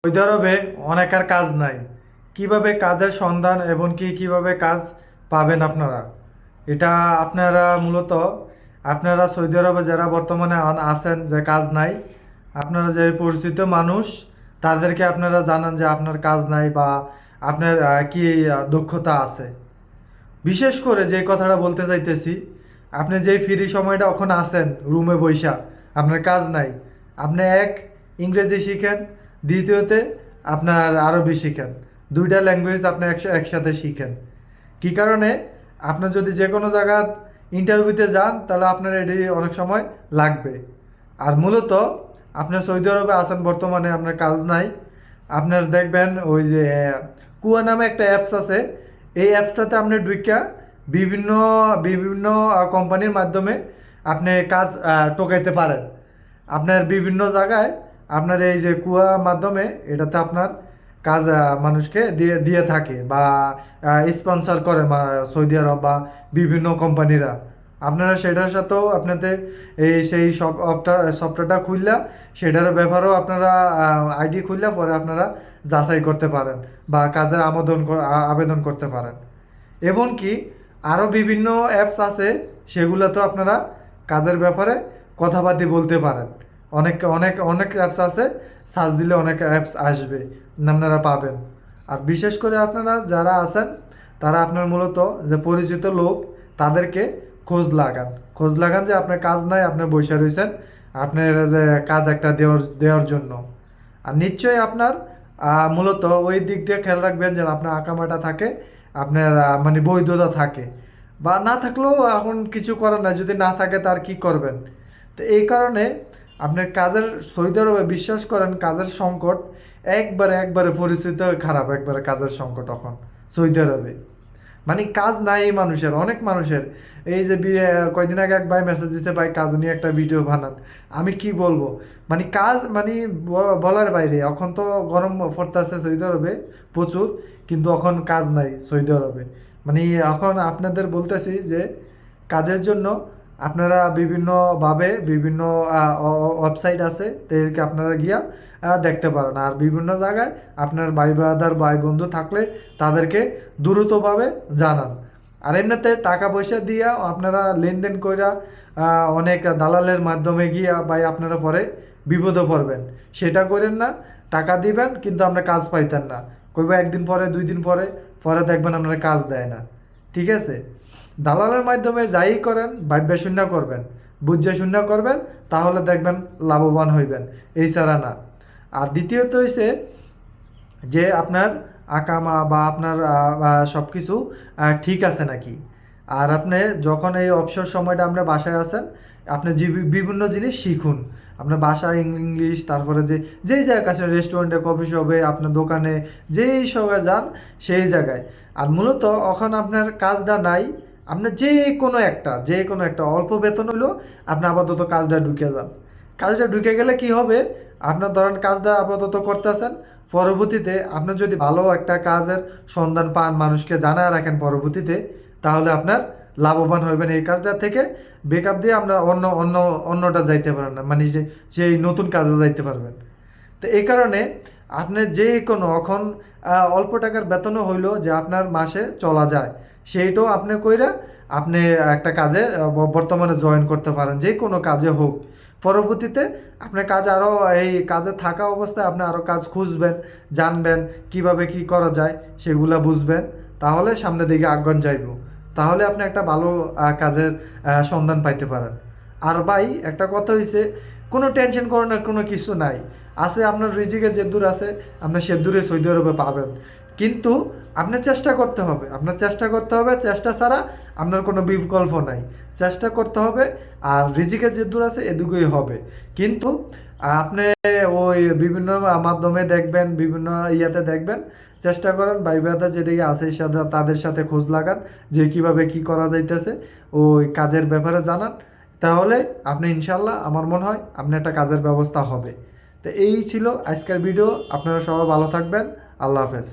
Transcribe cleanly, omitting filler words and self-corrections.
Saudi আরবে অনেকের কাজ নাই। কিভাবে কাজের সন্ধান এবং কিভাবে কাজ পাবেন আপনারা, এটা আপনারা মূলত আপনারা সৌদি আরবে যারা বর্তমানে আছেন যে কাজ নাই, আপনারা যে পরিচিত মানুষ তাদেরকে আপনারা জানান যে আপনার কাজ নাই বা আপনার কি দক্ষতা আছে। বিশেষ করে যে কথাটা বলতে চাইতেছি, আপনি যেই ফ্রি সময়টা এখন আছেন রুমে বৈশা, আপনার কাজ নাই, আপনি ইংরেজি শিখেন, দ্বিতীয়তে আপনার আরবি শিখেন, দুইটা ল্যাঙ্গুয়েজ আপনি একসাথে শিখেন। কি কারণে? আপনার যদি যে কোনো জায়গায় ইন্টারভিউতে যান তাহলে আপনার এটি অনেক সময় লাগবে। আর মূলত আপনার সৌদি আরবে আছেন বর্তমানে, আপনার কাজ নাই, আপনার দেখবেন ওই যে কুয়া নামে একটা অ্যাপস আছে। এই অ্যাপসটাতে আপনি ঢুইকা বিভিন্ন বিভিন্ন কোম্পানির মাধ্যমে আপনি কাজ টোকাইতে পারেন। আপনার বিভিন্ন জায়গায় আপনার এই যে কুয়া মাধ্যমে এটাতে আপনার কাজ মানুষকে দিয়ে দিয়ে থাকে বা স্পন্সর করে সৌদি আরব বা বিভিন্ন কোম্পানিরা। আপনারা সেটার সাথেও আপনাদের সেই সফটওয়্যারটা খুললা, সেটার ব্যাপারেও আপনারা আইডি খুললা পরে আপনারা যাচাই করতে পারেন বা কাজের আবেদন করতে পারেন। এবং কি আরও বিভিন্ন অ্যাপস আছে, সেগুলোতেও আপনারা কাজের ব্যাপারে কথাবার্তা বলতে পারেন। অনেক অনেক অনেক অ্যাপস আছে, সার্চ দিলে অনেক অ্যাপস আসবে, আপনারা পাবেন। আর বিশেষ করে আপনারা যারা আছেন তারা আপনার মূলত যে পরিচিত লোক তাদেরকে খোঁজ লাগান যে আপনার কাজ নাই, আপনি বসে রয়েছেন, আপনার যে কাজ একটা দেওয়ার জন্য। আর নিশ্চয়ই আপনার মূলত ওই দিক দিয়ে খেয়াল রাখবেন যেন আপনার আঁকামাটা থাকে, আপনার মানে বৈধতা থাকে। বা না থাকলেও এখন কিছু করার নাই, যদি না থাকে তার কি করবেন। তো এই কারণে আপনার কাজের সৌদি আরবে বিশ্বাস করেন কাজের সংকট একবারে একবারে পরিস্থিতি খারাপ, একবারে কাজের সংকট এখন সৌদি আরবে। মানে কাজ নাই মানুষের, অনেক মানুষের। এই যে কয়দিন আগে এক ভাই মেসেজ দিছে, ভাই কাজ নিয়ে একটা ভিডিও বানান। আমি কি বলবো, মানে কাজ মানে বলার বাইরে। এখন তো গরম পড়তেছে সৌদি আরবে প্রচুর, কিন্তু এখন কাজ নাই সৌদি আরবে। মানে এখন আপনাদের বলতেছি যে কাজের জন্য আপনারা বিভিন্নভাবে বিভিন্ন ওয়েবসাইট আছে, তাদেরকে আপনারা গিয়া দেখতে পারেন। আর বিভিন্ন জায়গায় আপনার ভাই ব্রাদার ভাই বন্ধু থাকলে তাদেরকে দ্রুতভাবে জানান। আর এমনিতে টাকা পয়সা দিয়া আপনারা লেনদেন কইরা অনেক দালালের মাধ্যমে গিয়া ভাই আপনারা পরে বিপদে পড়বেন। সেটা করেন না। টাকা দিবেন কিন্তু আমরা কাজ পাইতেন না, কইবা একদিন পরে 2 দিন পরে, পরে দেখবেন আপনারা কাজ দেয় না। ঠিক আছে? দালালের মাধ্যমে যাই করেন ভাববে শূন্য করবেন, বুঝে শূন্য করবেন, তাহলে দেখবেন লাভবান হইবেন, এই ছাড়া না। আর দ্বিতীয়ত হইছে যে আপনার আকামা বা আপনার সব কিছু ঠিক আছে নাকি। আর আপনি যখন এই অবসর সময়টা আপনার বাসায় আছেন, আপনি যে বিভিন্ন জিনিস শিখুন। আপনার বাসায় ইংলিশ, তারপরে যেই জায়গায় আছেন, রেস্টুরেন্টে, কফি শপে, আপনার দোকানে, যেই সবাই যান সেই জায়গায়। আর মূলত এখন আপনার কাজটা নাই, আপনার যে কোনো একটা অল্প বেতন হইলেও আপনি আপাতত কাজটা ঢুকে যান। কাজটা ঢুকে গেলে কি হবে, আপনার ধরেন কাজটা আপাতত করতেছেন, পরবর্তীতে আপনি যদি ভালো একটা কাজের সন্ধান পান, মানুষকে জানায় রাখেন পরবর্তীতে, তাহলে আপনার লাভবান হবেন এই কাজটা থেকে। বেকআপ দিয়ে আপনার অন্যটা যাইতে পারেন না, মানে সেই নতুন কাজে যাইতে পারবেন। তো এই কারণে আপনি যে কোনো এখন অল্প টাকার বেতনও হইলো যে আপনার মাসে চলা যায়, সেইটাও আপনি কইরা আপনি একটা কাজে বর্তমানে জয়েন করতে পারেন, যে কোনো কাজে হোক। পরবর্তীতে আপনার কাজ আরও এই কাজে থাকা অবস্থায় আপনি আরও কাজ খুঁজবেন, জানবেন কিভাবে কি করা যায়, সেগুলা বুঝবেন, তাহলে সামনের দিকে আগান যাইব। তাহলে আপনি একটা ভালো কাজের সন্ধান পাইতে পারেন। আর ভাই একটা কথা হইছে, কোনো টেনশন করানোর কোনো কিছু নাই। আছে আপনার রিজিকে যে দূর আছে, আপনার সে দূরে সৌদি আরবে পাবেন। কিন্তু আপনার চেষ্টা করতে হবে, চেষ্টা ছাড়া আপনার কোনো বিকল্প নাই। চেষ্টা করতে হবে। আর রিজিকের যে দূর আছে এদিকেই হবে। কিন্তু আপনি ওই বিভিন্ন মাধ্যমে দেখবেন, বিভিন্ন ইয়াতে দেখবেন, চেষ্টা করেন ভাই ব্রাদার যেদিকে আছে তাদের সাথে খোঁজ লাগান যে কিভাবে কি করা যাইতেছে, ওই কাজের ব্যাপারে জানান। তাহলে আপনি ইনশাল্লাহ আমার মনে হয় আপনি একটা কাজের ব্যবস্থা হবে। তো এই ছিল আজকের ভিডিও। আপনারা সবাই ভালো থাকবেন। আল্লাহ হাফেজ।